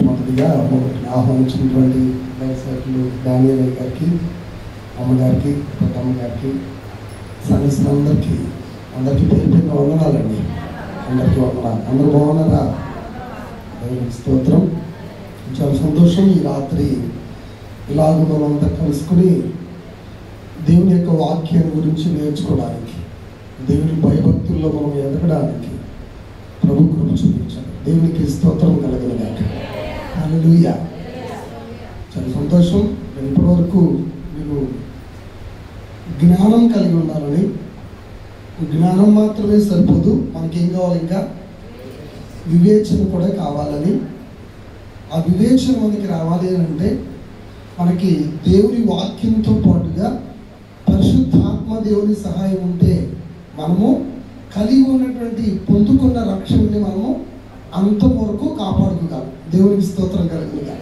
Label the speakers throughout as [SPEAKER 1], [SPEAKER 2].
[SPEAKER 1] మొట్టమొదటిగా ఆహ్వానించినటువంటి దైవసేవకులు డానియల్ గారికి, అమ్మగారికి, పెద్దమ్మగారికి, సన్నిహితులందరికీ అందరికీ పేరు పేరున వందనాలండి. అందరికీ వందనాలు. అందరూ బాగున్నారా? దేవునికి స్తోత్రం. చాలా సంతోషం. ఈ రాత్రి ఇలాగ మనంతా కలుసుకుని దేవుని యొక్క వాక్యాన్ని గురించి నేర్చుకోవడానికి, దేవుని భయభక్తుల్లో మనం ఎదగడానికి ప్రభు కృప చూపించాలి. దేవునికి స్తోత్రం కలగలిగాక. హల్లెలూయా. చాలా సంతోషం. ఇప్పటి వరకు మీరు జ్ఞానం కలిగి ఉండాలని, జ్ఞానం మాత్రమే సరిపోదు, మనకేం కావాలి, ఇంకా వివేచన కూడా కావాలని. ఆ వివేచన మనకి రావాలి అంటే మనకి దేవుని వాక్యంతో పాటుగా పరిశుద్ధాత్మ దేవుని సహాయం ఉంటే మనము కలిగి ఉన్నటువంటి పొందుకున్న రక్షణని మనము అంతవరకు కాపాడుకోగలం. దేవునికి స్తోత్రం కలుగునుగా.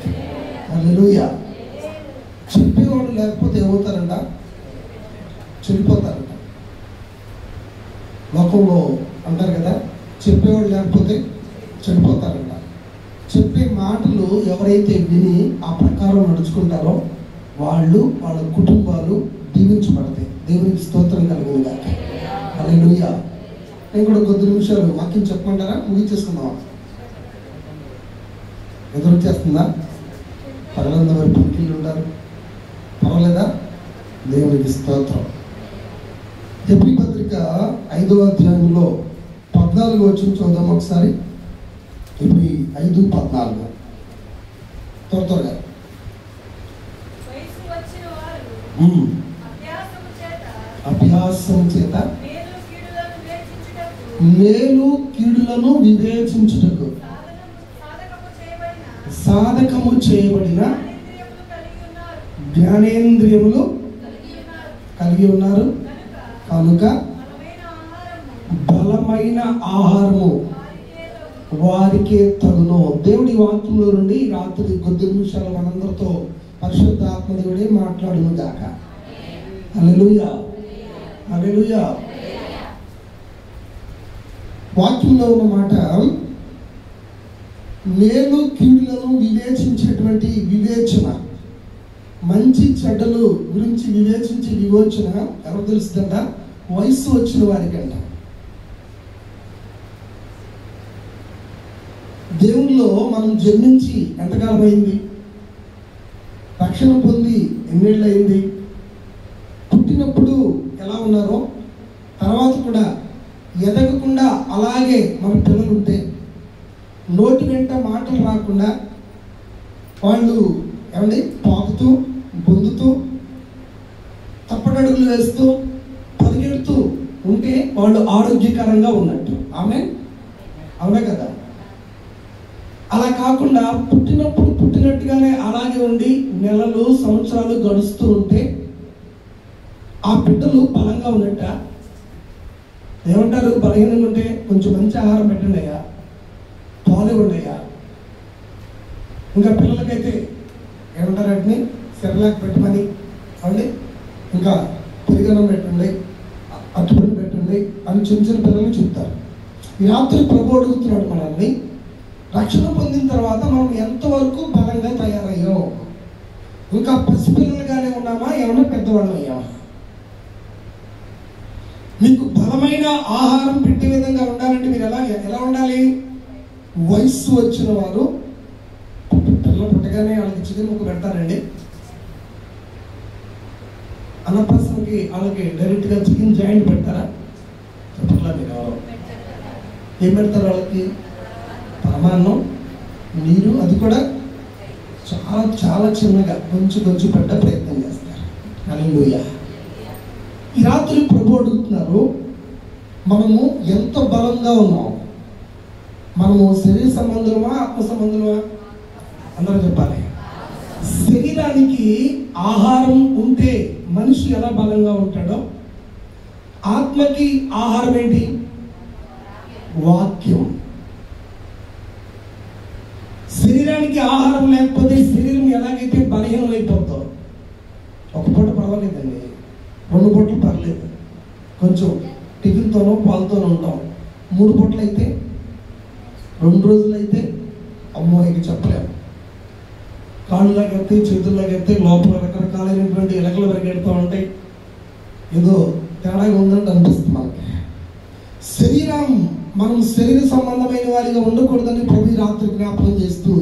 [SPEAKER 1] హల్లెలూయా. చెప్పేవాడు లేకపోతే ఏమవుతారంట? చెడిపోతారంట. లోకంలో అంటారు కదా, చెప్పేవాడు లేకపోతే చెడిపోతారంట. చెప్పే మాటలు ఎవరైతే విని ఆ ప్రకారం నడుచుకుంటారో వాళ్ళు, వాళ్ళ కుటుంబాలు దీవించబడతాయి. దేవునికి స్తోత్రం కలుగునుగా. హల్లెలూయా. నేను కూడా కొద్ది నిమిషాలు వాక్యం చెప్పమంటారా? ముగించేసుకుందాం. ఎదురు వచ్చేస్తుందా? పగలంతా మరి పనికిళ్ళు ఉంటారు, పర్వాలేదా? దేవునికి స్తోత్రం. హెబ్రీ పత్రిక 5వ అధ్యాయంలో 14 వచనం చూద్దాం ఒకసారి. హెబ్రీ 5:14. త్వరగా. అభ్యాసం చేత మేలు కీడులను వివేచించుటకు సాధకము చేయబడిన జ్ఞానేంద్రియములు కలిగి ఉన్నారు కనుక బలమైన ఆహారము వారికే తగును. దేవుడి వాక్యంలో నుండి రాత్రి కొద్ది నిమిషాలు మనందరితో పరిశుద్ధ ఆత్మదేవుడే మాట్లాడును గాక. హల్లెలూయా. హల్లెలూయా. వాక్యంలో ఉన్న మాట, మేలు కీడులను వివేచించేటువంటి వివేచన, మంచి చెడ్డలు గురించి వివేచించే వివేచన ఎవరు తెలుస్తుందంట? వయస్సు వచ్చిన వారికంట. దేవుల్లో మనం జన్మించి ఎంతకాలం అయింది? రక్షణ పొంది ఎన్నేళ్ళు అయింది? పుట్టినప్పుడు ఎలా ఉన్నారో, తర్వాత కూడా ఎదగకుండా అలాగే మన పిల్లలు ఉంటే, నోటి వెంట మాటలు రాకుండా వాళ్ళు ఏమండి పాకుతూ పొందుతూ తప్పటడుగులు వేస్తూ పరిగెడుతూ ఉంటే వాళ్ళు ఆరోగ్యకరంగా ఉన్నట్టు. ఆమె అవునా కదా? అలా కాకుండా పుట్టినప్పుడు పుట్టినట్టుగానే అలాగే ఉండి నెలలు సంవత్సరాలు గడుస్తూ ఉంటే ఆ బిడ్డలు బలంగా ఉన్నట్ట. ఏమంటారు? బలహీనంగా ఉంటే కొంచెం మంచి ఆహారం పెట్టండి అయ్యా, పాలు ఇవ్వండి అయ్యా. ఇంకా పిల్లలకైతే ఏమంటారు? వాటిని సెరలాక్ పెట్టమని అండి, ఇంకా పెరుగన్నం పెట్టండి, అట్టుపండు పెట్టండి అని చిన్న చిన్న పిల్లలు చెప్తారు. ఈ రాత్రి ప్రభు అడుగుతున్నాడు మనల్ని, రక్షణ పొందిన తర్వాత మనం ఎంతవరకు బలంగా తయారయ్యో? ఇంకా పసిపిల్లలుగానే ఉన్నామా, ఏమన్నా పెద్దవాళ్ళం అయ్యామా? మీకు బలమైన ఆహారం పెట్టే విధంగా ఉండాలంటే మీరు ఎలా ఉండాలి? వయస్సు వచ్చిన వారు, పిల్లలు పుట్టగానే వాళ్ళకి చికెన్ ముక్క పెడతారండి. అన్నప్రసన్నకి వాళ్ళకి డైరెక్ట్గా చికెన్ జాయింట్ పెడతారా? చెప్పట్లా మీరు ఎవరో? ఏం పెడతారు వాళ్ళకి? పరమాన్నం, నీరు, అది కూడా చాలా చాలా చిన్నగా కొంచెం కొంచెం పెట్టే ప్రయత్నం చేస్తారు. హల్లెలూయా. ఈ రాత్రి ప్రభు అడుగుతున్నారు, మనము ఎంత బలంగా ఉన్నాం? మనము శరీర సంబంధులమా, ఆత్మ సంబంధులమా? అందరూ చెప్పాలి. శరీరానికి ఆహారం ఉంటే మనిషి ఎలా బలంగా ఉంటాడో, ఆత్మకి ఆహారం ఏంటి? వాక్యం. శరీరానికి ఆహారం లేకపోతే శరీరం ఎలాగైతే బలహీనం అయిపోతుందో, ఒక పూట పర్వాలేదండి, 2 పూటలు పర్లేదు, కొంచెం టిఫిన్తోనో పాలతోనో ఉంటాం. 3 పూటలు అయితే, 2 రోజులు అయితే అమ్మో ఇక చెప్పలేము. ఎత్తి చేతుల్లోకి ఎత్తి లోపల రకరకాలైనటువంటి ఎలకలు పరిగెడుతూ ఉంటాయి. ఏదో తేడాగా ఉందంటే అనిపిస్తుంది మనకి. మనం శరీర సంబంధమైన వారిగా ఉండకూడదని ప్రభు రాత్రి జ్ఞాపకం చేస్తూ,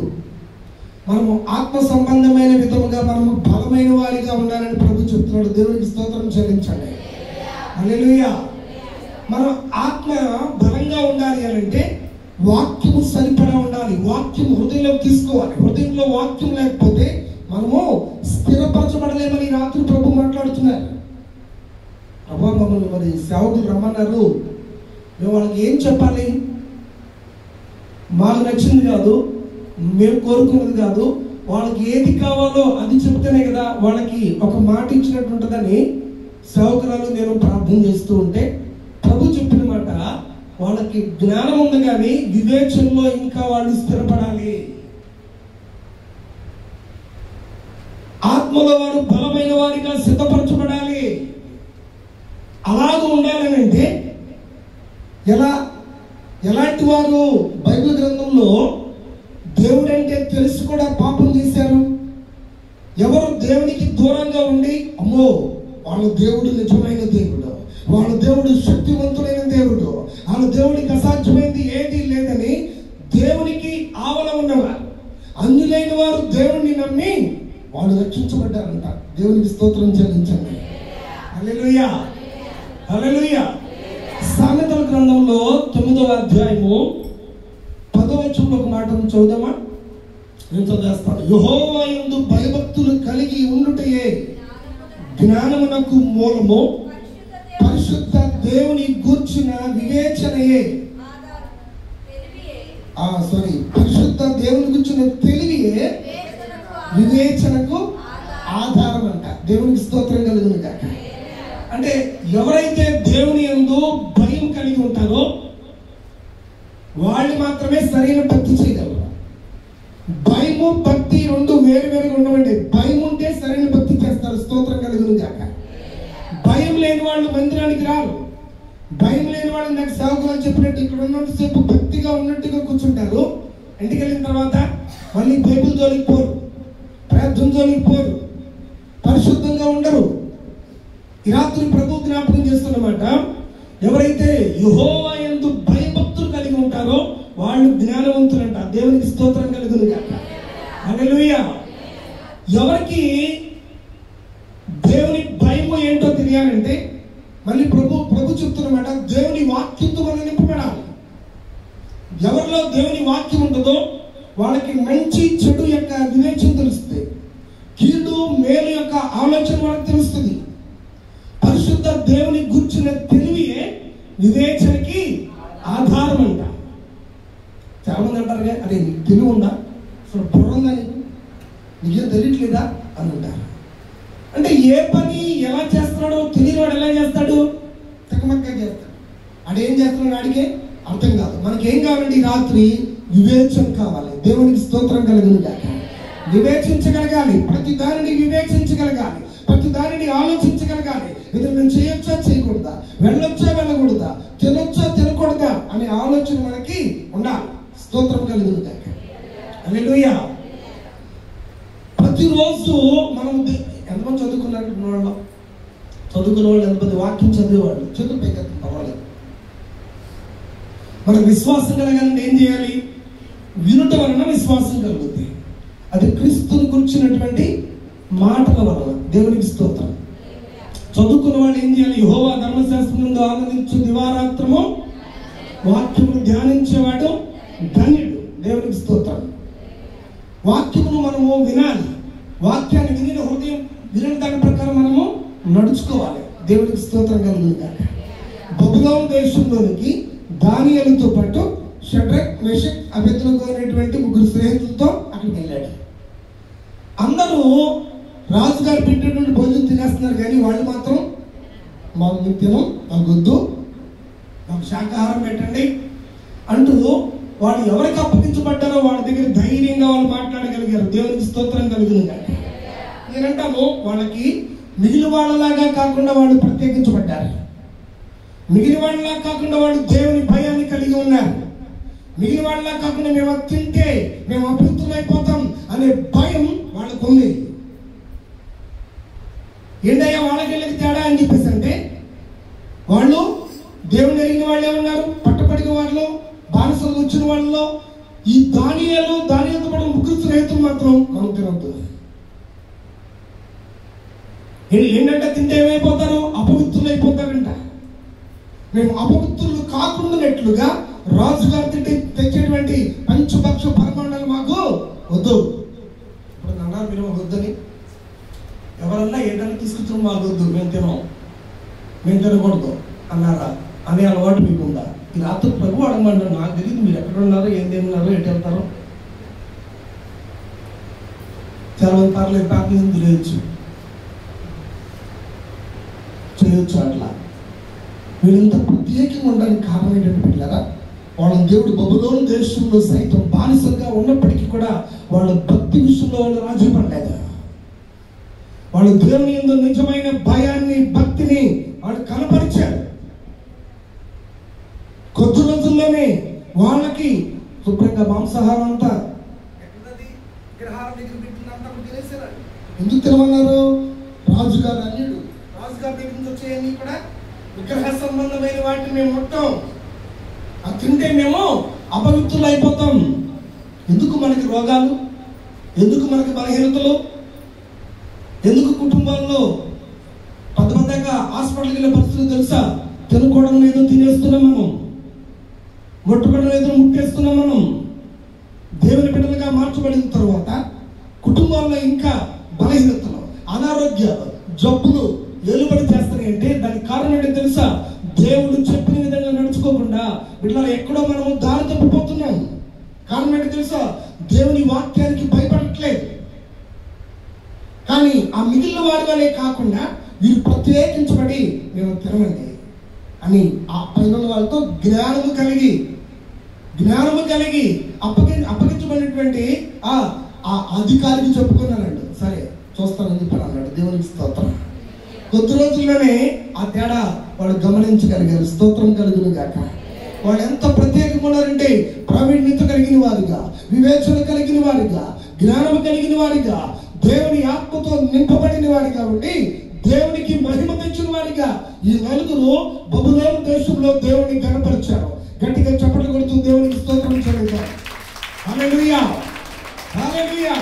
[SPEAKER 1] మనము ఆత్మ సంబంధమైన విధముగా మనము బలమైన వారిగా ఉండాలని ప్రభు చెప్తున్నాడు. దేవునికి స్తోత్రం చెల్లించండి. హల్లెలూయా. మనం ఆత్మ బలంగా ఉండాలి అని అంటే వాక్యము సరిపడా ఉండాలి. వాక్యం హృదయంలోకి తీసుకోవాలి. హృదయంలో వాక్యం లేకపోతే మనము స్థిరపరచబడలేమని రాత్రి ప్రభు మాట్లాడుతున్నారు. ప్రభు మమ్మల్ని మరి సేవకులు రమ్మన్నారు, మేము వాళ్ళకి ఏం చెప్పాలి? మాకు నచ్చింది కాదు, మేము కోరుకున్నది కాదు, వాళ్ళకి ఏది కావాలో అది చెప్తేనే కదా వాళ్ళకి ఒక మాట ఇచ్చినట్టు ఉంటుందని సేవకురాలు నేను ప్రార్థన చేస్తూ ఉంటే ప్రభు చెప్పిన మాట, వాళ్ళకి జ్ఞానం ఉంది కానీ వివేచనలో ఇంకా వాళ్ళు స్థిరపడాలి. ఆత్మలో వారు బలమైన వారిగా సిద్ధపరచబడాలి. అలాగ ఉండాలని అంటే ఎలాంటి వారు? బైబిల్ గ్రంథంలో దేవుడు అంటే తెలిసి కూడా పాపం చేశారు. ఎవరు దేవునికి దూరంగా ఉండి, అమ్మో వాళ్ళ దేవుడు నిజమైన దేవుడు, వాళ్ళ దేవుడు శక్తివంతుడైన దేవుడు, వాళ్ళ దేవుడికి అసాధ్యమైనది ఏది లేదని దేవునికి ఆవల ఉన్నవారు, అన్యులైన వారు దేవుడిని నమ్మి వాళ్ళు రక్షించబడ్డారంట. దేవునికి స్తోత్రం చెల్లించండి. హల్లెలూయా, హల్లెలూయా. సామెతల గ్రంథంలో 9వ అధ్యాయము 10వ వచనంలో ఒక మాటను చదువుదామా? నేను చదివేస్తాను. యెహోవా యందు భయభక్తులు కలిగి ఉండుటయే జ్ఞానమునకు మూలము, పరిశుద్ధ దేవుని గూర్చిన వివేచనయే పరిశుద్ధ దేవుని గూర్చిన తెలివియే వివేచనకు ఆధారం అంట. దేవునికి స్తోత్రం కలుగును గాక. అంటే ఎవరైతే దేవుని యందు భయం కలిగి ఉంటారో వాళ్ళు మాత్రమే సరైన భక్తి చేయగలరు. భయము భక్తి రెండు వేరువేరుగా ఉండవండి. భయం ఉంటే సరైన భక్తి చేస్తారు. స్తోత్రం కలుగును గాక. భయం లేని వాళ్ళు మందిరానికి రారు. భయం లేని వాళ్ళు నాకు సేవకులు చెప్పినట్టు ఇక్కడ ఉన్నంతసేపు భక్తిగా ఉన్నట్టుగా కూర్చుంటారు. ఇంటికి వెళ్ళిన తర్వాత మళ్ళీ బైబిల్ జోలికి పోరు, ప్రార్థన జోలికి పోరు, పరిశుద్ధంగా ఉండరు. ఈ రాత్రి ప్రభు జ్ఞాపకం చేస్తున్నమాట, ఎవరైతే యెహోవా యందు భయభక్తులు కలిగి ఉంటారో వాళ్ళు జ్ఞానవంతులంట. దేవునికి స్తోత్రం కలుగును గాక. హల్లెలూయా. ఎవరికి దేవుని భయము ఏంటో తెలియాలంటే మళ్ళీ ప్రభు చెప్తున్నమాట, దేవుని వాక్యంతో మనం నింపబడాలి. ఎవరిలో దేవుని వాక్యం ఉంటుందో వాళ్ళకి మంచి చెడు యొక్క వివేచన తెలుస్తుంది, కీడు మేలు యొక్క ఆలోచన వాళ్ళకి తెలుస్తుంది. పరిశుద్ధ దేవుని గుర్చిన తెలివియే వివేచనకి ఆధారం అంట. చాలా మంది అంటారు, అదే నీకు తెలివి ఉందా, అసలు బుర్ర ఉందా, నీకేం తెలియట్లేదా అని అంటారు. అంటే ఏ పని ఎలా చేస్తున్నాడో తెలియని వాడు ఎలా చేస్తాడు? తక్కువగా చేస్తాడు. ఆడేం చేస్తున్నాడు ఆడికే అర్థం కాదు. మనకేం కావాలండి? రాత్రి వివేచన కావాలి. దేవునికి స్తోత్రం కలుగును గాక. వివేచించగలగాలి, ప్రతి దానిని వివేచించగలగాలి, ప్రతి దానిని ఆలోచించగలగాలి. ఇది నేను చేయొచ్చా చేయకూడదా, వెళ్ళొచ్చా వెళ్ళకూడదా, తినొచ్చా తినకూడదా అనే ఆలోచన మనకి ఉండాలి. స్తోత్రం కలుగును గాక. హల్లెలూయా. ప్రతిరోజు మనం ఎంతమంది చదువుకున్న వాళ్ళు ఎంతమంది వాక్యం చదివేవాళ్ళు చదువు పైకి పర్వాలేదు. మనకు విశ్వాసం కలగాలంటే ఏం చేయాలి? వినుట వలన విశ్వాసం కలుగుతుంది. అది క్రీస్తుని గురించినటువంటి మాటల వలన. దేవునికి స్తోత్రం. చదువుకున్న వాళ్ళు ఏం చేయాలి? యెహోవా ధర్మశాస్త్రం నుండి ఆనందించు దివారాత్రము వాక్యమును ధ్యానించేవాడు ధన్యుడు. దేవునికి స్తోత్రం. వాక్యమును మనము వినాలి. వాక్యాన్ని వినిన హృదయం వినిన దాని ప్రకారం మనము నడుచుకోవాలి. దేవునికి స్తోత్రం కలుగును గాక. బబులోను దేశంలోనికి దానియేలుతో పాటు షడ్రక్, మెషక్, అబేద్నెగో అనేటువంటి ముగ్గురు స్నేహితులతో అక్కడికి వెళ్ళాడు. అందరూ రాజుగారు పెట్టినటువంటి భోజనం తినేస్తున్నారు, కానీ వాళ్ళు మాత్రం మాకు తినం, మాకు వద్దు, మాకు శాకాహారం పెట్టండి అంటూ వాళ్ళు ఎవరికి అప్పగించబడ్డారో వాళ్ళ దగ్గర ధైర్యంగా వాళ్ళు మాట్లాడగలిగారు. దేవునికి స్తోత్రం కలుగును గాక. నేనంటాము, వాళ్ళకి మిగిలిన వాళ్ళలాగా కాకుండా వాళ్ళు ప్రత్యేకించబడ్డారు. మిగిలిన వాళ్ళలా కాకుండా వాళ్ళు దేవుని భయాన్ని కలిగి ఉన్నారు. మిగిలిన వాళ్ళలా కాకుండా మేము తింటే మేము అపవిత్రులైపోతాం అనే భయం వాళ్ళకు ఉంది. ఏంటయ్యా వాళ్ళకి తేడా అని చెప్పేసి అంటే, వాళ్ళు దేవుని ఎరిగిన వాళ్ళే ఉన్నారు. పట్టపడిన వాళ్ళు, బానిసలు వచ్చిన వాళ్ళలో ఈ దానియేలుతో పాటు ముగ్గురు స్నేహితులు మాత్రం మనం తినద్దు. ఏంటంటే తింటే ఏమైపోతారు? అపవిత్రులు అయిపోతారంట. మేము అపవిత్రులు కాకుండానట్లుగా రాజుగారు తెచ్చేటువంటి పంచభక్ష పరమాణాలు మాకు వద్దు. ఇప్పుడు అన్నారు మీరు వద్దని, ఎవరన్నా ఏదైనా తీసుకొచ్చిన మాకు వద్దు, మేము తినకూడదు అన్నారా? అనే అలవాటు మీకు ఉందా? ఈ రాత్రి ప్రభు అడగమంటారు. నాకు తెలియదు మీరు ఎక్కడ ఉన్నారో, ఏం తిన్నారో, ఎటు వెళ్తారో. చాలా మంది పర్లేదు ప్రార్థన చేయొచ్చు అట్లా. వీళ్ళంత ప్రత్యేకంగా ఉండడానికి కారణం ఏంటంటే పిల్లరా, వాళ్ళ దేవుడు బబులోను దేశంలో సైతం బానిసలుగా ఉన్నప్పటికీ కూడా వాళ్ళ భక్తి విషయంలో వాళ్ళు రాజీ పడలేదు. వాళ్ళు దేవుని యందు నిజమైన భయాన్ని, భక్తిని వాళ్ళు కనపరిచారు. కొద్ది రోజుల్లోనే వాళ్ళకి శుభ్రంగా మాంసాహారం అంతా ఎందుకు తినమన్నారు? రాజుగారు అల్లుడు, రాజుగారి దగ్గర నుంచి వచ్చేయన్నీ కూడా విగ్రహ సంబంధమైన వాటిని మేము ముట్టాం. అది తింటే మేము అపవిత్రులు అయిపోతాం. ఎందుకు మనకి రోగాలు, ఎందుకు మనకి బలహీనతలు, ఎందుకు కుటుంబాల్లో పెద్దగా హాస్పిటల్కి వెళ్ళే పరిస్థితులు తెలుసా? తినకూడదు ఏదో తినేస్తున్నాం మనం, ముట్టుకోవడం ఏదో ముట్టేస్తున్నాం మనం. దేవుని బిడ్డలుగా మార్చబడిన తర్వాత కుటుంబాల్లో ఇంకా బలహీనతలు, అనారోగ్యాలు, జబ్బులు ఏలుబడి చేస్తాయి. అంటే దానికి కారణం ఏంటో తెలుసా? దేవుడు చెప్పిన విధంగా నడుచుకోకుండా బిడ్డలు ఎక్కడో మనము దారి తప్పిపోతున్నాం. కారణం ఏంటో తెలుసా? దేవుని వాక్యానికి భయపడట్లేదు. కానీ ఆ మిగిలిన వారి వల్లే కాకుండా వీరు ప్రత్యేకించబడి మేము తినమండి అని ఆ పైన వాళ్ళతో జ్ఞానము కలిగి అప్పగించబడినటువంటి ఆ అధికారికి చెప్పుకున్నానండి. సరే చూస్తానని చెప్పాను అన్నాడు. దేవునికి స్తోత్రం. కొద్ది రోజుల్లోనే ఆ తేడా వాళ్ళు గమనించగలిగారు. స్తోత్రం కలుగును గాక. వాళ్ళు ఎంత ప్రత్యేకంగా ఉన్నారంటే ప్రావీణ్యత కలిగిన వారిగా, వివేచన కలిగిన వారిగా, జ్ఞానం కలిగిన వారిగా, దేవుని ఆత్మతో నింపబడిన వారిగా ఉండి దేవునికి మహిమ తెచ్చిన వారిగా ఈ నలుగురు బబులోను దేశంలో దేవుని కనపరిచారు. గట్టిగా చప్పట్లు కొడుతూ దేవునికి స్తోత్రం చెల్లించారు. హల్లెలూయా, హల్లెలూయా.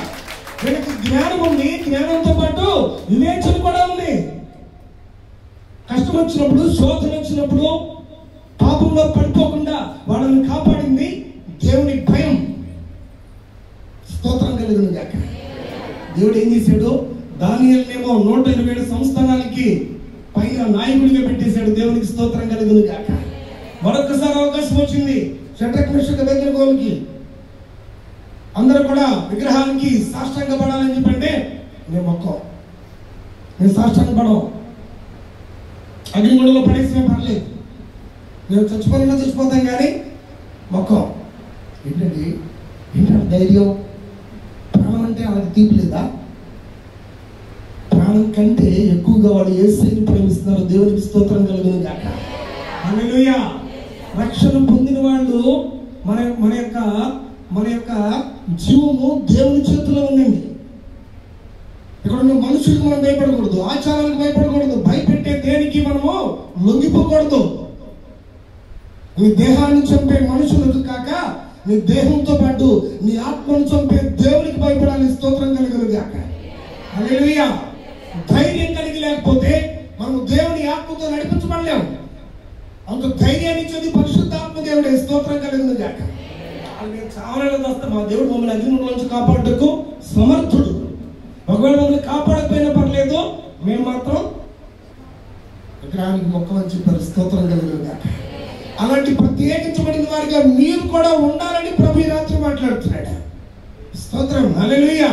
[SPEAKER 1] వీళ్ళకి జ్ఞానం ఉంది, జ్ఞానంతో పాటు వివేచన కూడా ఉంది. కష్టం వచ్చినప్పుడు, శోధన వచ్చినప్పుడు పాపంలో పడిపోకుండా వాళ్ళని కాపాడింది దేవుని భయం. స్తోత్రం కలుగును గాక. దేవుడు ఏం చేశాడు? దానియేలునేమో 127 సంస్థానాలకి పైన నాయకుడిగా పెట్టేశాడు. దేవునికి స్తోత్రం కలుగును గాక. మరొకసారి అవకాశం వచ్చింది షడ్రక్ మేషక్ అబేద్నెగోలకి. అందరూ కూడా విగ్రహానికి సాష్టాంగ పడాలని చెప్పంటే మేము సాష్టాంగ పడం, అగ్నిగుండంలో పడేసినా పర్లేదు, మేము చచ్చిపోతాం కానీ మొక్కం. ఏంటంటే ధైర్యం. ప్రాణం అంటే వాళ్ళకి తీపి లేదా? ప్రాణం కంటే ఎక్కువగా వాళ్ళు యేసుని ప్రేమిస్తున్నారు. దేవునికి స్తోత్రం కలుగును గాక. హల్లెలూయా. రక్షణ పొందిన వాళ్ళు మన యొక్క జీవము దేవుని చేతిలో ఉందండి. ఇక్కడ ఉన్న మనుషులకు మనం భయపడకూడదు, ఆచారాలకు భయపడకూడదు, భయపెట్టే దేనికి మనము లొంగిపోకూడదు. నీ దేహాన్ని చంపే మనుషులకు కాక నీ దేహంతో పాటు నీ ఆత్మను చంపే దేవునికి భయపడాలి. స్తోత్రం కలుగును గాక. హల్లెలూయా. ధైర్యం కలిగి లేకపోతే మనం దేవుని ఆత్మతో నడిపించబడలేము. అంత ధైర్యాన్ని ఇచ్చేది పరిశుద్ధాత్మ దేవుడే. స్తోత్రం కలుగును గాక. చావలేదు వస్తే మా దేవుడు మమ్మల్ని అగ్నిలోంచి కాపాడుటకు సమర్థుడు. ఒకవేళ మమ్మల్ని కాపాడకపోయినా పర్లేదు, మేము మాత్రం విగ్రహానికి మొక్కమని చెప్పారు. స్తోత్రం కలుగును గాక. అలాంటి ప్రత్యేకించబడిన వారిగా మీరు కూడా ఉండాలని ప్రభు ఈ రాత్రి మాట్లాడుతున్నాడు. స్తోత్రం. హల్లెలూయా,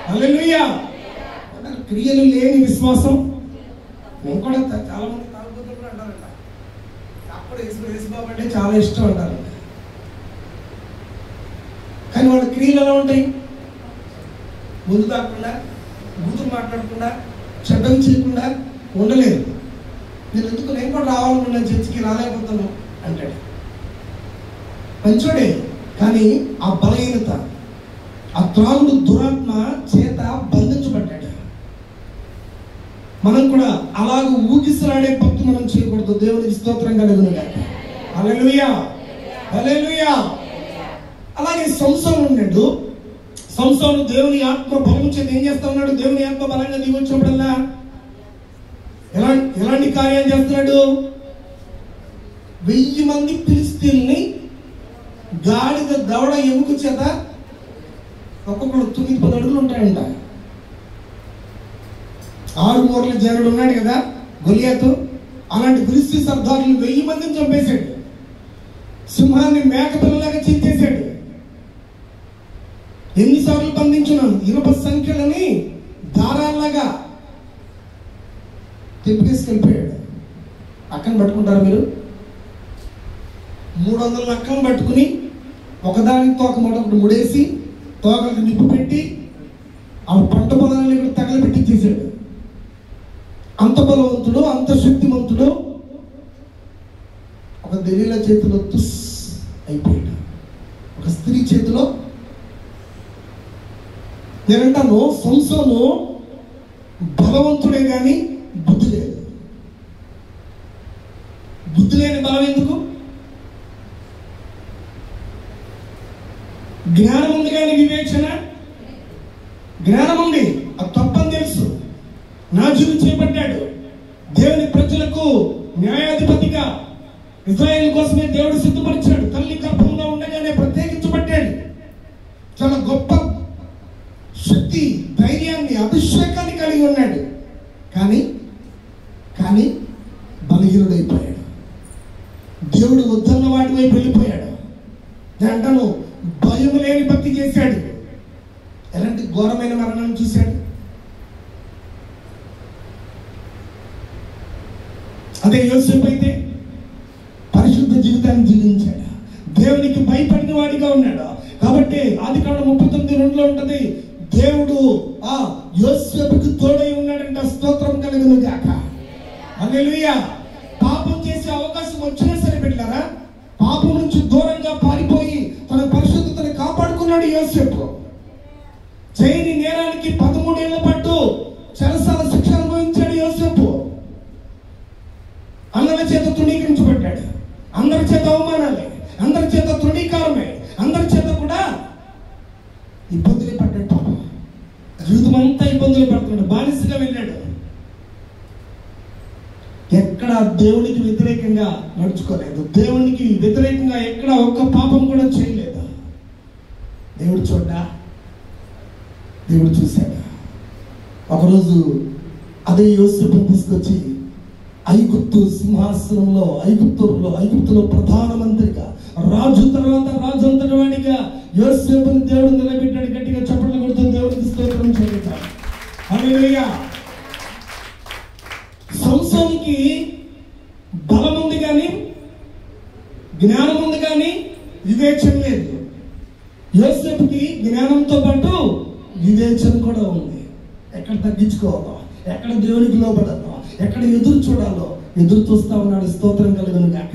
[SPEAKER 1] హల్లెలూయా. క్రియలు లేని విశ్వాసం. మేము కూడా చాలా మంది తాగుబోతులు కూడా అంటారంట, అప్పుడు యేసుబాబు అంటే చాలా ఇష్టం అంటారు. కానీ వాళ్ళ క్రియలు ఎలా ఉంటాయి? ముందు కాకుండా, బూతులు మాట్లాడకుండా, చెడ్డలు చేయకుండా ఉండలేదు. నేను ఎందుకు నేను కూడా రావాలనుకున్నా, చర్చికి రాలేకపోతాను అంటాడు. మంచోడే, కానీ ఆ బలహీనత ఆ త్రాగుడు దురాత్మ చేత బంధించబడ్డాడు. మనం కూడా అలాగ ఊగిసలాడే భక్తి మనం చేయకూడదు. దేవునికి స్తోత్రం కలుగును గాక. హల్లెలూయా, హల్లెలూయా. అలాగే సంసోను ఉన్నాడు. సంసోను దేవుని ఆత్మ బలం చేత ఏం చేస్తా ఉన్నాడు? దేవుని ఆత్మ బలంగా దిగి వచ్చినప్పుడల్లా ఎలాంటి కార్యాలు చేస్తున్నాడు? 1000 మంది ఫిలిష్తీయుల్ని గాడిద దవడ ఎముక చేత, ఒక్కొక్కడు 9-10 అడుగులు ఉంటాయంట. 6 మూరల జనుడు ఉన్నాడు కదా గొలియాతు, అలాంటి ఫిలిష్తీ సర్దారులు 1000 మందిని చంపేశాడు. సింహాన్ని మేకపిల్లలాగా చించేశాడు. ఎన్నిసార్లు బంధించున్నాను? 20 సంఖ్యలని దారాల్లాగా తెంపేసుకెళ్ళిపోయాడు. అక్కను పట్టుకుంటారు మీరు? 300 అక్కను పట్టుకుని ఒకదానికి తోక ఒకటి ముడేసి తోకలకు నిప్పు పెట్టి ఆ పంట పొలాన్ని కూడా తగలబెట్టించేశాడు. అంత బలవంతుడు, అంత శక్తివంతుడు. ఒక దెలీలా చేతిలో తుస్ అయిపోయాడు. ఒక స్త్రీ చేతిలో. నేనంటాను సంసోను బలవంతుడే కానీ బుద్ధి లేదు. బుద్ధి లేని బలం ఎందుకు? జ్ఞానం ఉంది కానీ వివేచన, జ్ఞానం ఉంది, అది తప్పని తెలుసు. నాజీరు చేపట్టాడు. దేవుని ప్రజలకు న్యాయాధిపతిగా ఇజ్రాయేల్ కోసమే దేవుడు సిద్ధపరిచాడు. తల్లి గర్భంలో ఉండగానే ప్రత్యేకించబడ్డాడు. చాలా గొప్ప శక్తి, ధైర్యాన్ని, అభిషేకాన్ని కలిగి ఉన్నాడు. కానీ బలహీనుడైపోయాడు. దేవుడు వద్దన్న వాటి వైపు వెళ్ళిపోయాడు. దాంట్లో భయం లేని భక్తి చేశాడు. ఎలాంటి ఘోరమైన మరణం చూశాడు. అదే యోసేపు అయితే పరిశుద్ధ జీవితాన్ని జీవించాడు. దేవునికి భయపడిన వాడిగా ఉన్నాడు. కాబట్టి ఆదికాండం 39:2 ఉంటది, దేవుడు ఆ యోసేపుకి తోడై ఉన్నాడంట. స్తోత్రం కలుగును గాక. హల్లెలూయా. పాపం చేసే అవకాశం వచ్చినా సరే పెట్టారా, పాపం నుంచి దూరంగా పారిపోయి తన పరిశుద్ధతను కాపాడుకున్నాడు యోసేపు. చేయని నేరానికి 13 ఏళ్ల పాటు చెరసాల శిక్ష అనుభవించాడు యోసేపు. అందరి చేత తృణీకరించబడ్డాడు. అందరి చేత అవమానాలే, అందరి చేత తృణీకారమే, అందరి చేత కూడా ఇబ్బందులే పడ్డాడు. పాపం జీవితం అంతా ఇబ్బందులు పడుతున్నాడు. బానిసగా వెళ్ళాడు. ఎక్కడ దేవునికి వ్యతిరేకంగా నడుచుకోలేదు. దేవునికి వ్యతిరేకంగా ఎక్కడ ఒక్క పాపం కూడా చేయలేదు. దేవుడు చూడ్డా, దేవుడు చూశాడా. ఒకరోజు అదే యోసేపుని తీసుకొచ్చి ఐగుప్తు సింహాసనంలో, ఐగుప్తులో ప్రధానమంత్రిగా, రాజు తర్వాత రాజు అంతటి వాడిగా యోసేపుని దేవుడు నిలబెట్టాడు. గట్టిగా చప్పట్లు కొడుతూ దేవుడికి స్తోత్రం చేద్దాం. హల్లెలూయా. సంసోనుకి బలం ఉంది కానీ, జ్ఞానం ఉంది కానీ వివేచన లేదు. యోసేపుకి జ్ఞానంతో పాటు వివేచన కూడా ఉంది. ఎక్కడ తగ్గించుకోవాలో, ఎక్కడ దేవునికి లోబడాలో, ఎక్కడ ఎదురు చూడాలో ఎదురు చూస్తా ఉన్నాడు. స్తోత్రం కలుగును గాక.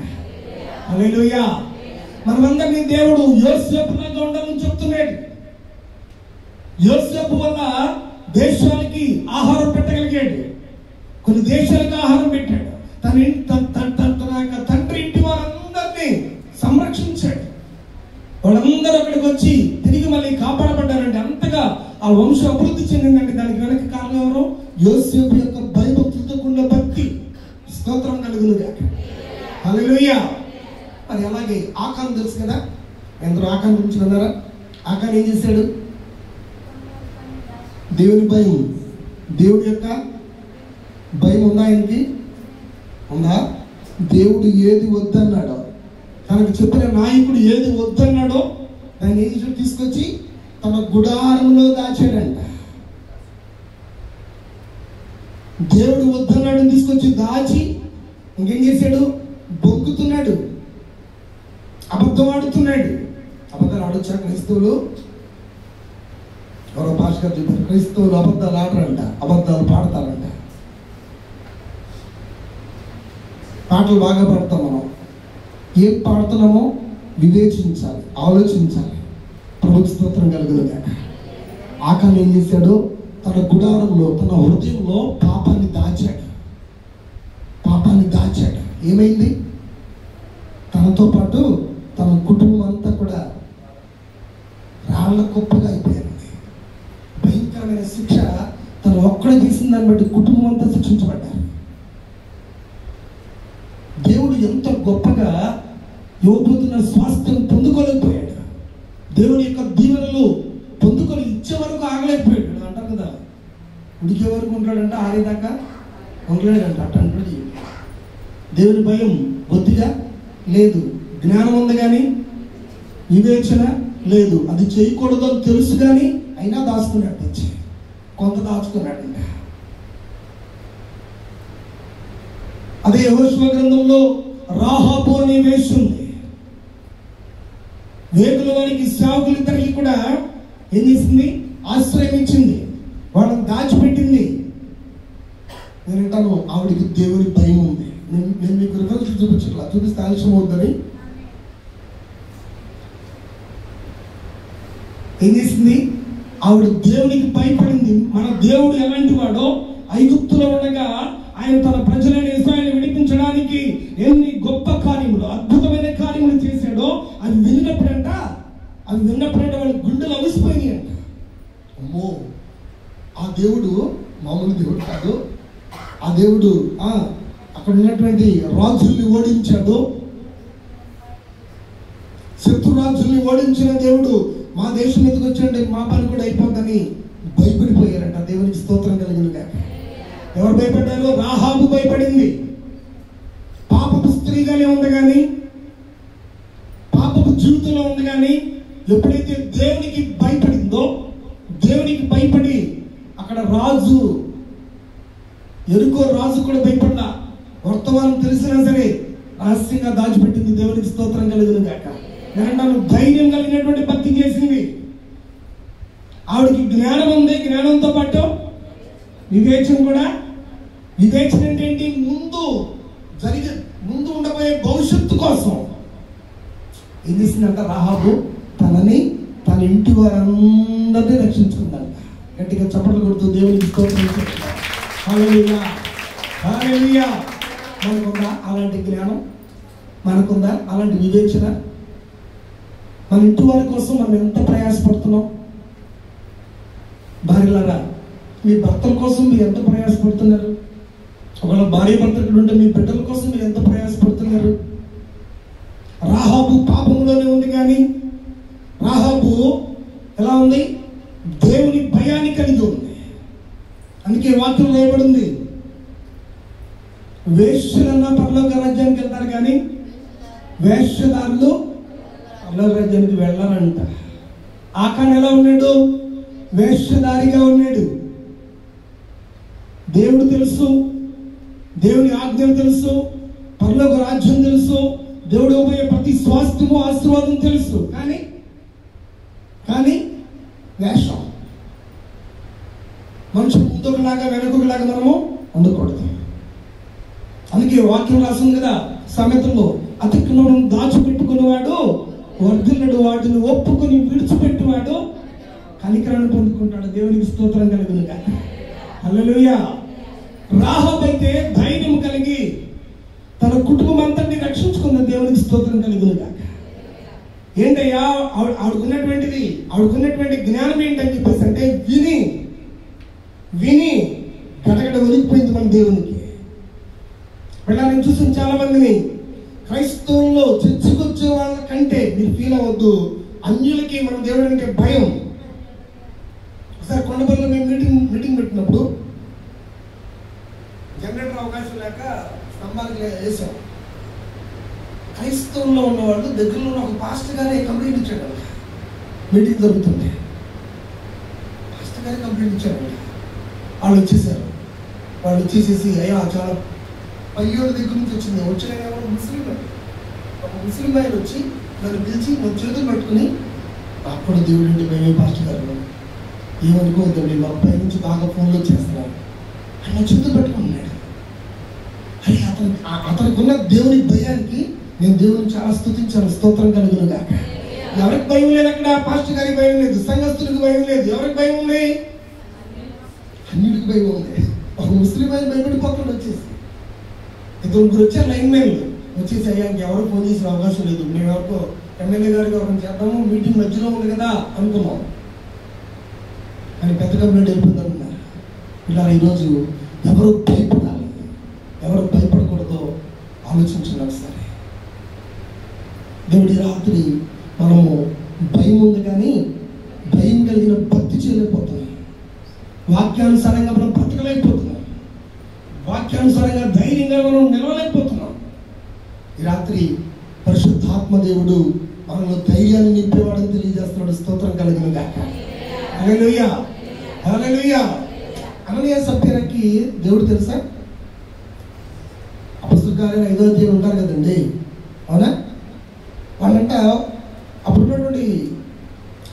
[SPEAKER 1] హల్లెలూయా. మనమందరినీ దేవుడు యోసేపులాగా ఉండాలని చెప్తున్నాడు. యోసేపు వల్ల దేశాలకి ఆహారం పెట్టగలిగాడు. కొన్ని దేశాలకు ఆహారం పెట్టాడు. తన తండ్రి ఇంటి వారందరినీ సంరక్షించాడు. వాళ్ళందరూ అక్కడికి వచ్చి తిరిగి మళ్ళీ కాపాడబడ్డారంటే అంతగా ఆ వంశం అభివృద్ధి చెందిందంటే దానికి వెనక కారణం ఎవరు? యోసేపు యొక్క భయభక్తులతో కూడిన భక్తి. స్తోత్రం కలుగును గాక. హల్లెలూయా. మరి అలాగే ఆకాను తెలుసు కదా, ఎందరో ఆకాను గురించి విన్నారా? ఆకాను ఏం చేశాడు? దేవుని భయం, దేవుడి యొక్క భయం ఉందా ఆయనకి? ఉందా? దేవుడు ఏది వద్దన్నాడో, తనకు చెప్పిన నాయకుడు ఏది వద్దన్నాడో దాన్ని ఏం చేసి తీసుకొచ్చి తన గుడారంలో దాచాడంట. దేవుడు వద్దన్నాడు తీసుకొచ్చి దాచి ఇంకేం చేశాడు? బొగ్గుతున్నాడు, అబద్ధం ఆడుతున్నాడు. అబద్ధాలు ఆడొచ్చా క్రైస్తవులు? ఎవరో భాష గారు చెప్పారు, క్రైస్తవులు అబద్ధాలు ఆడరంట, అబద్ధాలు పాడతారంట. పాటలు బాగా పాడతాం మనం. ఏం పాడుతున్నామో వివేచించాలి, ఆలోచించాలి. ప్రభుత్వ స్తోత్రం కలుగునుగా. ఆకాన్ ఏం చేశాడు? తన గుడారంలో, తన హృదయంలో పాపాన్ని దాచాడు. ఏమైంది? తనతో పాటు తన కుటుంబం అంతా కూడా రాళ్ల కుప్పగా అయిపోయింది. భయంకరమైన శిక్ష తను ఒక్కడే చేసిన దాన్ని బట్టి కుటుంబం అంతా శిక్షించబడ్డారు. దేవుడు ఎంత గొప్పగా యోబుతున్న స్వాస్థ్యం పొందుకోలేకపోయాడు. దేవుని యొక్క దీవెనలు పొందుకొని ఇచ్చే వరకు ఆగలేకపోయాడు. అంటారు కదా, ఉడికే వరకు ఉంటాడంట, ఆరేదాకా ఉండలేడంట. అట్టంటాడు. దేవుని భయం బొత్తిగా లేదు. జ్ఞానం ఉంది కానీ వివేచన లేదు. అది చేయకూడదు అని తెలుసు కానీ అయినా దాచుకున్నట్టు కొంత దాచుకున్నాడంట. అదే యెహోషువ గ్రంథంలో రాహాబు అనే వేశ్య ఉంది. వేగుల వారికి సేవకులిద్దరికి కూడా ఏం చేసింది? ఆశ్రయం ఇచ్చింది, వాళ్ళని దాచిపెట్టింది. నేను అంటాను, ఆవిడికి దేవుని భయం ఉంది. నేను మీకు రిఫరెన్స్ చూపించట్లా, చూపిస్తే ఆలస్యం అవుతుందని. ఏం చేసింది? ఆవిడ దేవునికి భయపడింది. మన దేవుడు ఎలాంటి వాడో, ఐగుప్తులో ఉండగా ఆయన తన ప్రజలైన ఇశ్రాయేలును విడిపించడానికి ఎన్ని గొప్ప కార్యములు, అద్భుతమైన కార్యములు చేశాడో అవి విన్నప్పుడంట వాళ్ళ గుండెలు అవిసిపోయినాయి అంట. అమ్మో, ఆ దేవుడు మామూలు దేవుడు కాదు. ఆ దేవుడు అక్కడ ఉన్నటువంటి రాజుల్ని ఓడించాడు. శత్రురాజుల్ని ఓడించిన దేవుడు మా దేశం మీదకి వచ్చాడు, మా పని కూడా అయిపోద్దని భయపడిపోయారంట. దేవునికి స్తోత్రం కలిగినగా. ఎవరు భయపడ్డారు? రాహాబు భయపడింది. పాపపు స్త్రీగానే ఉంది కానీ, పాపపు జీవితంలో ఉంది కానీ, ఎప్పుడైతే దేవునికి భయపడిందో, దేవునికి భయపడి అక్కడ రాజు, ఎరుకో రాజు కూడా భయపడ్డా, వర్తమానం తెలిసినా సరే రహస్యంగా దాచిపెట్టింది. దేవునికి స్తోత్రం కలిగినగాక. నేను ధైర్యం కలిగినటువంటి భక్తి చేసింది. ఆవిడికి జ్ఞానం ఉంది, జ్ఞానంతో పాటు వివేచన కూడా. వివేచన అంటే ఏంటి? ముందు ఉండబోయే భవిష్యత్తు కోసం ఏం చేసిందంట? రాహాబు తన ఇంటి వారందరినీ రక్షించుకుందంట. గట్టిగా చప్పట్లు కొడుతూ దేవునికి స్తోత్రం. హల్లెలూయా, హల్లెలూయా. మనకుందా అలాంటి జ్ఞానం? మనకుందా అలాంటి వివేచన? మన ఇంటి వారి కోసం మనం ఎంత ప్రయాసపడుతున్నాం? భార్యలారా, మీ భర్తల కోసం మీరు ఎంత ప్రయాసపడుతున్నారు? ఒకవేళ భార్య భర్తలు ఉంటే మీ బిడ్డల కోసం మీరు ఎంత ప్రయాసపడుతున్నారు? రాహాబు పాపంలోనే ఉంది కానీ రాహాబు ఎలా ఉంది? దేవుని భయాన్ని కలిగి ఉంది. అందుకే వాక్యం రాయబడింది, వేశ్యలన్నా పరలోక రాజ్యానికి వెళ్తారు కానీ వేశ్యదారులు పరలోక రాజ్యానికి వెళ్ళారంట. ఆకాన్ ఎలా ఉన్నాడు? వేశ్యదారిగా ఉన్నాడు. దేవుడు తెలుసు, దేవుని ఆజ్ఞలు తెలుసు, పరలోక రాజ్యం తెలుసు, దేవుడు పోయే ప్రతి స్వాస్థ్యము ఆశీర్వాదం తెలుసు. కానీ వేషం. మనిషి ముందుకులాగా వెనుకలాగా మనము ఉండకూడదు. అందుకే వాక్యం రాసింది కదా సామెతల్లో, అతిక్రమం దాచిపెట్టుకునేవాడు వర్ధిల్లుడు, వాటిని ఒప్పుకొని విడిచిపెట్టువాడు కనికరాన్ని పొందుకుంటాడు. దేవునికి స్తోత్రం కలుగునుగా. హల్లెలూయా. రాహాబు అయితే ధైర్యం కలిగి తన కుటుంబం అంతటిని రక్షించుకున్న. దేవునికి స్తోత్రం కలుగునుగా. ఏంటయ్యా ఆవిడకున్నటువంటి జ్ఞానం ఏంటని చెప్పేసి అంటే విని గడగడ ఒలిగిపోయింది మన దేవునికి. నేను చూసిన చాలా మందిని క్రైస్తవుల్లో చర్చకొచ్చే వాళ్ళ కంటే మీరు ఫీల్ అవ్వద్దు, అన్యులకి మన దేవుడు అంటే భయం. ఒకసారి కొండపల్లిలో మేము మీటింగ్ పెట్టినప్పుడు జనరేటర్ అవకాశం లేక స్తంభానికి వేసాం. క్రైస్తవుల్లో ఉన్నవాళ్ళు దగ్గరలో ఉన్న ఒక పాస్టర్ గారే కంప్లైంట్ ఇచ్చాడు. మీటింగ్ జరుగుతుంది, పాస్టర్ గారే కంప్లైంట్ ఇచ్చాడు. వాళ్ళు వచ్చేసేసి అయ్యా చాలా పయ్యోళ్ళ దగ్గర నుంచి వచ్చింది. వచ్చిన ఒక ముస్లిం ఆయన వచ్చి నన్ను పిలిచి మన చేతులు పట్టుకుని, అప్పుడు దేవుడు అంటే మేమే పాస్టర్ గారు ఏమనుకోవద్దండి, మా పై నుంచి బాగా ఫోన్లో చేస్తున్నాను ఆయన చేతులు పట్టుకున్నాడు. అని అతనికి ఉన్న దేవుని భయానికి నేను దేవుని చాలా స్తుతించాను. స్తోత్రం కలుగునుగాక. ఎవరికి భయం లేదు అక్కడ? పాస్టర్ గారికి భయం లేదు, సంఘస్థులకు భయం లేదు. ఎవరికి భయం ఉంది? అన్నిటికి భయం ఉంది. ఒక ముస్లిం ఆయన భయపడిపోకుండా వచ్చేసి ముగ్గురు వచ్చారు లైన్ మెన్లు వచ్చేసి, అయ్యా ఇంకెవరు ఫోన్ చేసిన అవకాశం లేదు, మేము ఎవరికో ఎమ్మెల్యే గారికి ఎవరిని చేద్దాము, మీటింగ్ మధ్యలో ఉంది కదా అనుకున్నాం. కానీ పెద్ద కంప్లైంట్ వెళ్ళిపోతుందన్నారు. ఇలా ఈరోజు ఎవరు భయపడాలి, ఎవరు భయపడకూడదో ఆలోచించండి ఒకసారి. దేవుడి రాత్రి మనము భయం ఉంది కానీ భయం కలిగిన భక్తి చేయలేకపోతున్నాం. వాక్యానుసారంగా మనం బ్రతకలేకపోతున్నాం. వాక్యానుసారంగా ధైర్యంగా మనం నిలవలేకపోతున్నాం. ఈ రాత్రి పరిశుద్ధాత్మ దేవుడు మనలో ధైర్యాన్ని నింపేవాడని తెలియజేస్తున్నాడు. స్తోత్రం కలిగిన గాక. హల్లెలూయా, హల్లెలూయా. అననీయ సప్ఫీరాకి దేవుడు తెలుసా? అపొస్తలుల కార్యాలు 5వ అధ్యాయం ఉంటారు కదండి, అవునా? వాళ్ళంట అప్పుడున్నటువంటి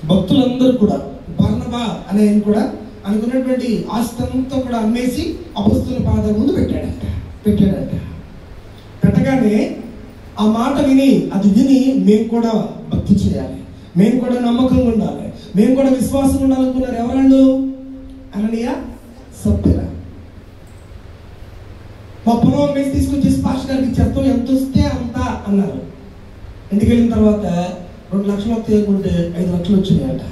[SPEAKER 1] భక్తులందరూ కూడా బర్నబా అనే ఆయన కూడా అనుకున్నటువంటి ఆస్తంతా కూడా అమ్మేసి అపొస్తలుల పాదాల ముందు పెట్టాడంట. పెట్టగానే ఆ మాట విని మేము కూడా భక్తి చేయాలి, మేము కూడా నమ్మకంగా ఉండాలి, మేము కూడా విశ్వాసం ఉండాలనుకున్నారు. ఎవరాళ్ళు? అననీయ సప్ఫీరా. మా పొలం అమ్మేసి తీసుకొచ్చేసి పాస్టర్ గారికి ఇచ్చేస్తాం, ఎంత వస్తే అంత అన్నారు. ఇంటికి వెళ్ళిన తర్వాత 2 లక్షలు వస్తాయి అనుకుంటే 5 లక్షలు వచ్చినాయట.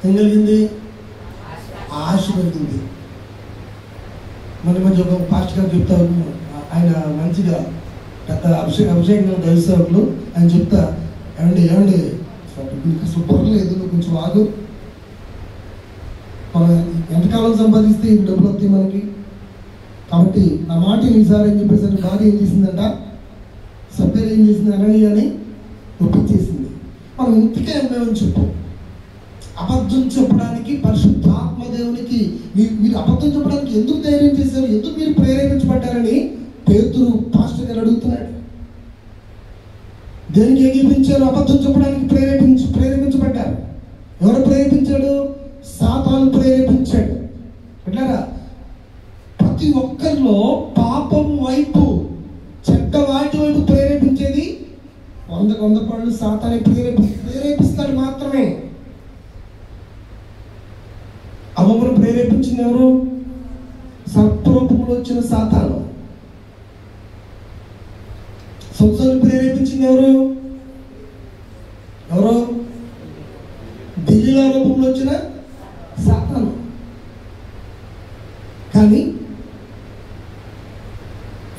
[SPEAKER 1] ఏం కలిగింది? ఆశ కలిగింది. మధ్య ఒక పాస్టర్ గారు చెప్తారు, ఆయన మంచిగా పెద్ద అభిషేకం దైవసేవకులు, ఆయన చెప్తా, ఏమండి సూపర్ లేదు, నువ్వు కొంచెం ఆగు, మనం ఎంతకాలం సంపాదిస్తే ఈ డబ్బులు వస్తాయి మనకి, కాబట్టి నా మాట ఈసారి అని చెప్పేసి భార్య ఏం చేసిందంట, సభ్యులు ఏం చేసింది, అననీయని ఒప్పించేసింది. మనం ఇంతకే అమ్మేమని చెప్పు. అబద్ధం చెప్పడానికి పరిశుద్ధాత్మ దేవునికి మీరు అబద్ధం చెప్పడానికి ఎందుకు ధైర్యం చేశారు, ఎందుకు మీరు ప్రేరేపించబడ్డారని పేతురు పాస్టర్ గారు అడుగుతున్నాడు. దేనికి ఏకీపించారు? అబద్ధం చెప్పడానికి ప్రేరేపించబడ్డారు. ఎవరు ప్రేరేపించాడు? సాతాను ప్రేరేపించాడు. విన్నారా? ప్రతి ఒక్కరిలో పాపం వైపు, చెడ్డ వాటి వైపు ప్రేరేపించేది 100 పళ్ళు సాతానే ప్రేరేపిస్తాడు మాత్రమే. అమ్మను ప్రేరేపించింది ఎవరు? సర్పరూపంలో వచ్చిన సాతాను. సంసారం ప్రేరేపించింది ఎవరు? దిల్లీల రూపంలో వచ్చిన సాతాను. కానీ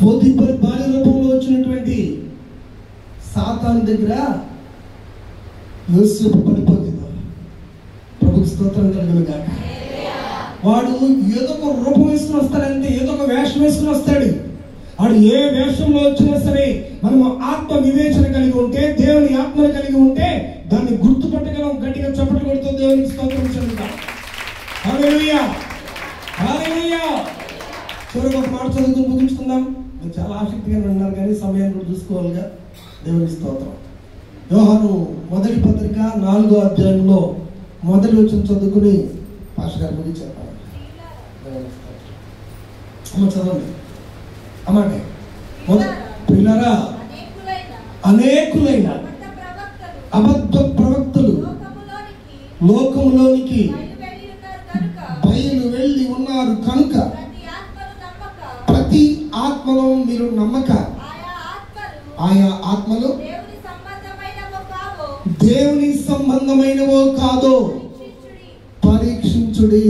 [SPEAKER 1] పోతీఫరు భార్య రూపంలో వచ్చినటువంటి సాతాను దగ్గర యోసేపు పడిపోతుంది. ప్రభుకి స్తోత్రం కలుగును గాక. వాడు ఏదో ఒక రూపం వేసుకుని వస్తాడంటే, ఏదో ఒక వేషం వేసుకుని వస్తాడు. వాడు ఏ వేషంలో వచ్చినా సరే మనము ఆత్మ వివేచన కలిగి ఉంటే, దేవుని ఆత్మను కలిగి ఉంటే దాన్ని గుర్తుపట్టగలం. గట్టిగా చప్పట్లు కొడుతూ దేవునికి స్తోత్రం చెల్లిద్దాం. హల్లెలూయా, హల్లెలూయా. చివరికి ఒక మాట చదువుకుని ముగించుకుందాం. మీరు చాలా ఆసక్తిగా ఉన్నారు కానీ సమయాన్ని కూడా చూసుకోవాలిగా. దేవునికి స్తోత్రం. యోహాను మొదటి పత్రిక 4వ అధ్యాయంలో మొదటి వచనం చదువుకుని పాస్టర్ గారి గురించి చెప్పాలి. అమ్మ చదవండి అమ్మాటే. పిల్లరా, అనేకులైన అబద్ధ ప్రవక్తలు లోకములోనికి బయలు వెళ్ళి ఉన్నారు కనుక ప్రతి ఆత్మలో మీరు నమ్మక, ఆయా ఆత్మలు దేవుని సంబంధమైనవో కాదో పరీక్షించుడి.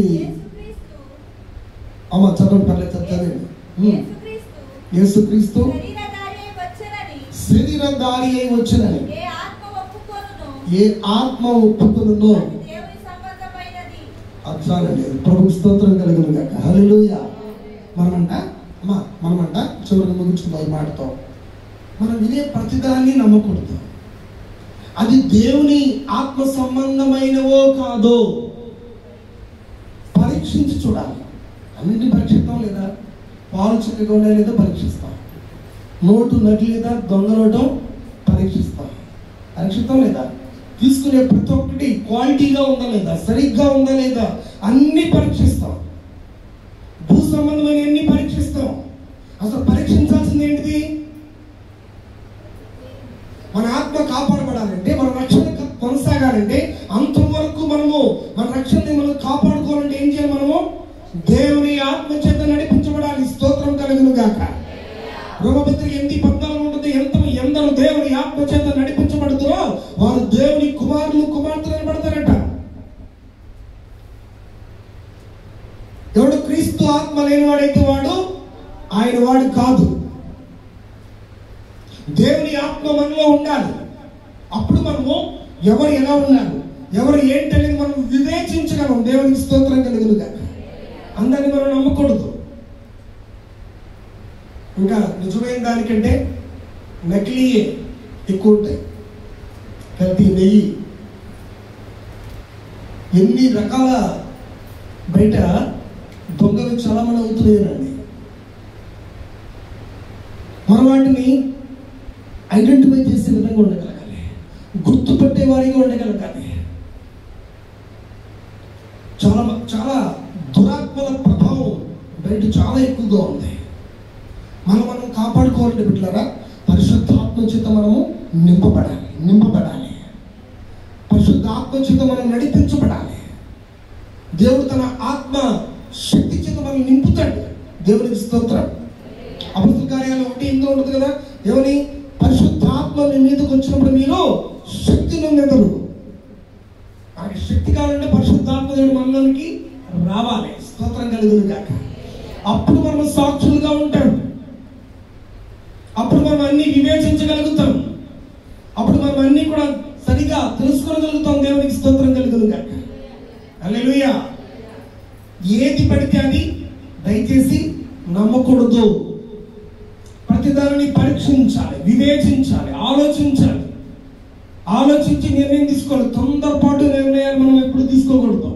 [SPEAKER 1] అమ్మ చదవండి, పర్లేదు చదవండి. యేసుక్రీస్తు శరీరధారి అయి వచ్చునని ఏ ఆత్మ ఒప్పుకొనునో అట్లానండి. ప్రభు స్తోత్రం కలుగును గాక. హల్లెలూయా. మనమంట చివరికి ముగించుకుందాం ఈ మాటతో. మనం వినే ప్రతిదాన్ని నమ్మకూడదు. అది దేవుని ఆత్మ సంబంధమైనవో కాదో పరీక్షించి చూడాలి. అన్నింటినీ పరీక్షిస్తాం లేదా? పాలు చక్కగా ఉన్నాయి లేదా పరీక్షిస్తాం. నోటు నటి లేదా దొంగ నోటం పరీక్షిస్తాం లేదా? తీసుకునే ప్రతి ఒక్కటి క్వాలిటీగా ఉందా లేదా, సరిగ్గా ఉందా లేదా అన్ని పరీక్షిస్తాం. భూ సంబంధమైన అన్ని పరీక్షిస్తాం. అసలు పరీక్షించాల్సింది ఏంటిది? మన ఆత్మ కాపాడబడాలంటే, మన రక్షణ కొనసాగాలంటే, అంతవరకు మనము మన రక్షణని మనం కాపాడుకోవాలంటే ఏం చేయాలి? మనము దేవుని ఆత్మ చేత నడిపించబడాలి. స్తోత్రం కలుగును గాక. రోమపత్రిక 8:14 ఉంటుంది, ఎందరూ దేవుని ఆత్మ చేత నడిపించబడుతారో వారు దేవుని కుమారులు కుమార్తెలు పడతారట. ఎవడు క్రీస్తు ఆత్మ లేనివాడైతే వాడు ఆయన వాడు కాదు. దేవుని ఆత్మ మనలో ఉండాలి. అప్పుడు మనము ఎవరు ఎలా ఉన్నారు, ఎవరు ఏంటనేది మనం వివేచించగలం. దేవునికి స్తోత్రం కలుగునుగా. అందరినీ మనం నమ్మకూడదు. ఇంకా నిజమైన దానికంటే నకిలీయే ఎక్కువ ఉంటాయి. కల్తీ నెయ్యి, ఎన్ని రకాల బయట దొంగలు చాలామంది అవుతున్నాయండి. మనం వాటిని ఐడెంటిఫై చేసే విధంగా ఉండగలగాలి, గుర్తుపట్టే వారిగా ఉండగలగాలి. చాలా చాలా దురాత్మల ప్రభావం బయట చాలా ఎక్కువగా ఉంది. మనం కాపాడుకోవాలంటే బిడ్డలారా, పరిశుద్ధాత్మ చేత మనము నింపబడాలి. పరిశుద్ధ ఆత్మ చేత మనం నడిపించబడాలి. దేవుడు తన ఆత్మ శక్తి చేత మనం నింపుతాడు. దేవునికి స్తోత్రం. అపొస్తలుల కార్యాలు 1:8 ఉంటుంది కదా, దేవుని పరిశుద్ధాత్మ మీ మీదకి వచ్చినప్పుడు మీరు శక్తి నొందెదరు. మనకి శక్తి కావాలంటే పరిశుద్ధాత్మ దేవుడు మనలోనికి రావాలి. స్తోత్రం కలుగును గాక. అప్పుడు మనం సాక్షులుగా ఉంటాం. అప్పుడు మనం అన్ని వివేచించగలుగుతాం. అప్పుడు మనం అన్ని కూడా సరిగా తెలుసుకోగలుగుతాం. దేవునికి స్తోత్రం కలుగును గాక. హల్లెలూయా. ఏది పడితే అది దయచేసి నమ్మకూడదు. ప్రతిదానిని పరీక్షించాలి, వివేచించాలి, ఆలోచించి నిర్ణయం తీసుకోవాలి. తొందరపాటు నిర్ణయాలు మనం ఎప్పుడు తీసుకోకూడదు.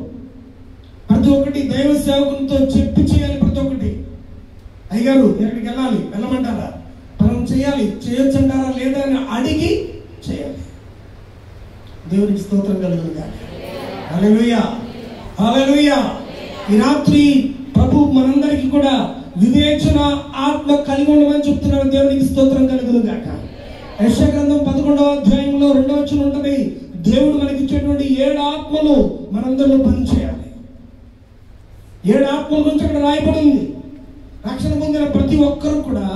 [SPEAKER 1] ప్రతి ఒక్కటి దైవ సేవకులతో చెప్పి చేయాలి. ప్రతి ఒక్కటి అయ్యగారు ఎక్కడికి వెళ్ళాలి, వెళ్ళమంటారా, మనం చేయాలి, చేయొచ్చు అంటారా లేదా అని అడిగి చేయాలి. దేవునికి స్తోత్రం కలుగును గాక. హల్లెలూయా, హల్లెలూయా. ఈ రాత్రి ప్రభు మనందరికీ కూడా వివేచన ఆత్మ కలిగి ఉండమని చెప్తున్నాడు. దేవునికి స్తోత్రం కలుగును గాక. యెషయా గ్రంథం 11వ అధ్యాయంలో 2వ వచనం ఉంటుంది, దేవుడు మనకి ఇచ్చేటువంటి 7 ఆత్మలు మనందరిలో పనిచేయాలి. 7 ఆత్మల గురించి అక్కడ రాయబడింది. రక్షణ పొందిన ప్రతి ఒక్కరు కూడా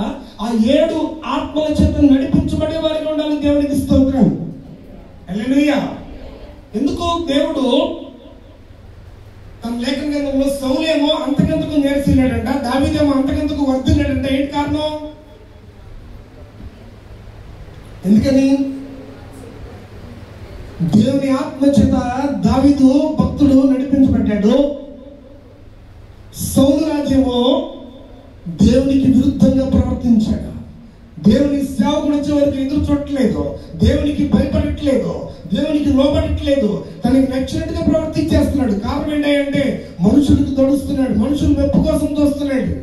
[SPEAKER 1] ఆ 7 ఆత్మల చేత నడిపించబడే వారిగా ఉండాలి. దేవునికి స్తోత్రం. హల్లెలూయా. ఎందుకు దేవుడు తన లేఖన గ్రంథంలో సౌలేమో అంతకంతకు నేర్చినాడంట, దావీదేమో అంతకంతకు వర్ధిల్లాడంట. ఏంటి కారణం? ఎందుకని? దేవుని ఆత్మ చేత దావీదు భక్తుడు నడిపించబడ్డాడు. సౌలు రాజేమో దేవునికి విరుద్ధంగా ప్రవర్తించాడు. దేవుని సేవకుడు వచ్చే వరకు ఎదురు చూడట్లేదు, దేవునికి భయపడట్లేదు, దేవునికి లోబడట్లేదు, తనకి నచ్చినట్టుగా ప్రవర్తించేస్తున్నాడు. కారణం ఏంటంటే మనుషులకు తడుస్తున్నాడు, మనుషులు మెప్పు కోసం చూస్తున్నాడు.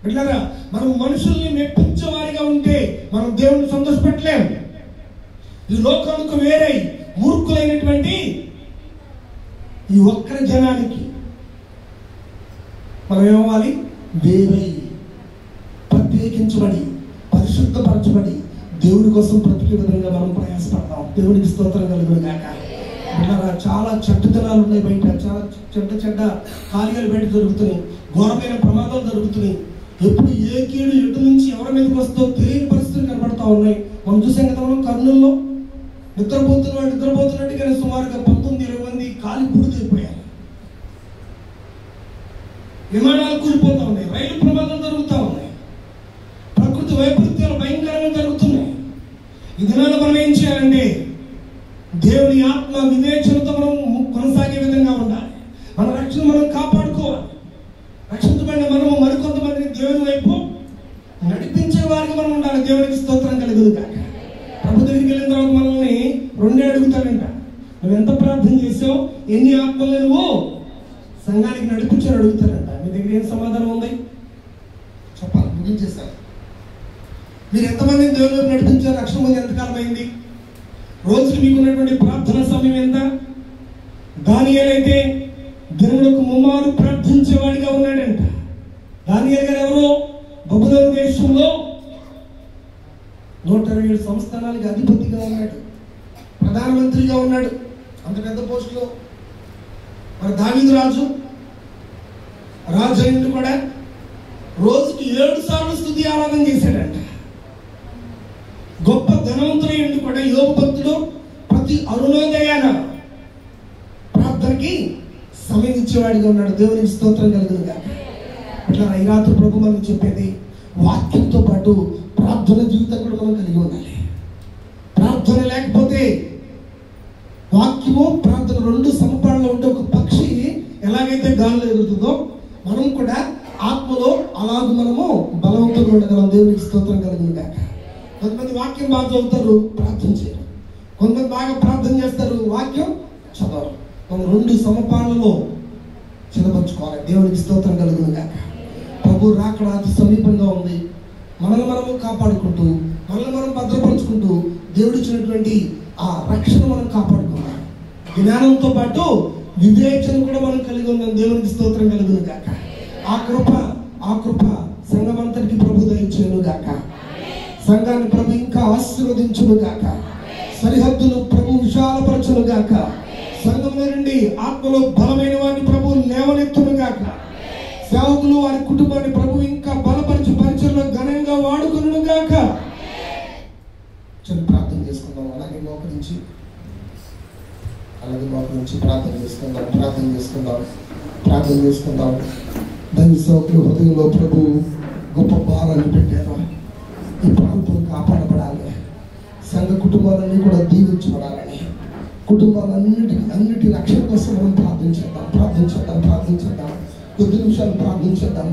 [SPEAKER 1] బిడ్డలారా, మనం మనుషుల్ని మెప్పించే వారిగా ఉంటే మనం దేవుని సంతోషపెట్టలేము. ఈ లోకానికి వేరే మూర్ఖులైనటువంటి ఈ ఒక్కరి జనానికి మనం ఏమవ్వాలి? వేరై ప్రత్యేకించబడి పరిశుద్ధపరచబడి దేవుడి కోసం బ్రతికే విధంగా మనం ప్రయాసపడతాం. దేవుడికి స్తోత్రం కలుగును గాక. బిడ్డలారా, చాలా చెడ్డతనాలు ఉన్నాయి బయట, చాలా చెడ్డ కార్యాలు బయట జరుగుతున్నాయి, ఘోరమైన ప్రమాదాలు జరుగుతున్నాయి. ఎప్పుడు ఏ కీడు ఎటు నుంచి ఎవరి మీదకి వస్తుందో తెలియని పరిస్థితులు కనబడతా ఉన్నాయి. మనం చూసాం కదా, మనం కర్నూలులో నిద్రపోతున్నట్టుగానే సుమారుగా 19-20 మంది కాలి బూడిదైపోయారు. విమానాలు కూలిపోతా ఉన్నాయి, రైలు ప్రమాదాలు జరుగుతూ ఉన్నాయి, ప్రకృతి వైపరీత్యాలు భయంకరంగా జరుగుతున్నాయి. ఈ దినాల్లో మనం ఏం చేయాలంటే దేవుని ఆత్మ వివేచనతో మనం కొనసాగే విధంగా ఉండాలి. మన రక్షణ మనం కాపాడుకోవాలి. రక్షించబడిన మనము మరికొంతమందిని దేవుని వైపు నడిపించే వారికి మనం ఉండాలి. దేవునికి స్తోత్రం కలుగును గాక. ప్రభు దగ్గరికి వెళ్ళిన తర్వాత మనల్ని 2 అడుగుతాడంట, నువ్వు ఎంత ప్రార్థన చేసావు, ఎన్ని ఆత్మలు నువ్వు సంఘానికి నడిపించారు అడుగుతారంట. మీ దగ్గర ఏం సమాధానం ఉంది చెప్పాలి. ముగించేశారు. మీరు ఎంతమందిని దేవుని వైపు నడిపించారు? రక్షణ పొంది ఎంతకాలం అయింది? రోజుకి మీకున్నటువంటి ప్రార్థన సమయం ఎంత? దానియేలు అయితే దినములకు 3 మార్లు ప్రార్థించేవాడిగా ఉన్నాడంట. దానియేలు గారు ఎవరు? బబులోను దేశంలో 120 ఇస్రాయేల్ సంస్థానానికి అధిపతిగా ఉన్నాడు, ప్రధానమంత్రిగా ఉన్నాడు, అంత పెద్ద పోస్టులో. మరి దావీదు రాజు అయినట్టు కూడా రోజుకి 7 సార్లు స్తుతి ఆరాధన చేశాడంట. గొప్ప ధనవంతుడు కూడా యోబు భక్తుడు ప్రతి అరుణోదయాన ప్రార్థనకి సమయం ఇచ్చేవాడిగా ఉన్నాడు. దేవునికి స్తోత్రం కలుగునుగా. అట్లా ఈ రాత్రి ప్రభు మనకు చెప్పేది, వాక్యంతో పాటు ప్రార్థన జీవితం కూడా మనం కలిగి ఉండాలి. ప్రార్థన లేకపోతే, వాక్యము ప్రార్థన 2 సమపాలలో ఉంటే ఒక పక్షి ఎలాగైతే గాలిలో ఎగురుతుందో మనం కూడా ఆత్మలో అలాగ మనము బలవంతంగా ఉండగలం. దేవునికి స్తోత్రం కలుగునుగా. కొంతమంది వాక్యం బాగా చదువుతారు, ప్రార్థన చేయరు. కొంతమంది బాగా ప్రార్థన చేస్తారు, వాక్యం చదవరు. మనం 2 సమపాలలో చిన్నపరుచుకోవాలి. దేవునికి స్తోత్రం కలుగునుగా. ప్రభు రాకడ అతి సమీపంగా ఉంది. మనల్ని మనము కాపాడుకుంటూ, మనల్ని మనం భద్రపరుచుకుంటూ దేవుడిచ్చినటువంటి ఆ రక్షణ మనం కాపాడుకున్నాం. జ్ఞానంతో పాటు వివేచన కూడా మనం కలిగి ఉన్నాం. దేవునికి స్తోత్రం కలుగును గాక. ఆ కృప సంఘమంతటికి ప్రభు దయచేయును గాక. సంఘాన్ని ప్రభు ఇంకా ఆశీర్వదించును గాక. సరిహద్దులు ప్రభు విశాలపరచును గాక. సంఘంలో నుండి ఆత్మలో బలమైన వారిని ప్రభు లేవనెత్తును గాక. సేవకులు వారి కుటుంబాన్ని ప్రభు ఇంకా బలపరిచి పరిచయంలో ఘనంగా వాడుకును గాక. చదువు ప్రార్థన చేసుకుందాం. అలాగే మోకరించి ప్రార్థన చేసుకుందాం. దైవ సేవకులు హృదయంలో ప్రభు గొప్ప భారాన్ని పెట్టారు. ఈ ప్రాంతం కాపాడబడాలి, సంఘ కుటుంబాలన్నీ కూడా దీవించబడాలని, కుటుంబాలన్నిటి రక్షణ కోసం మనం ప్రార్థించేద్దాం. 10 నిమిషాలు ప్రార్థించేద్దాం.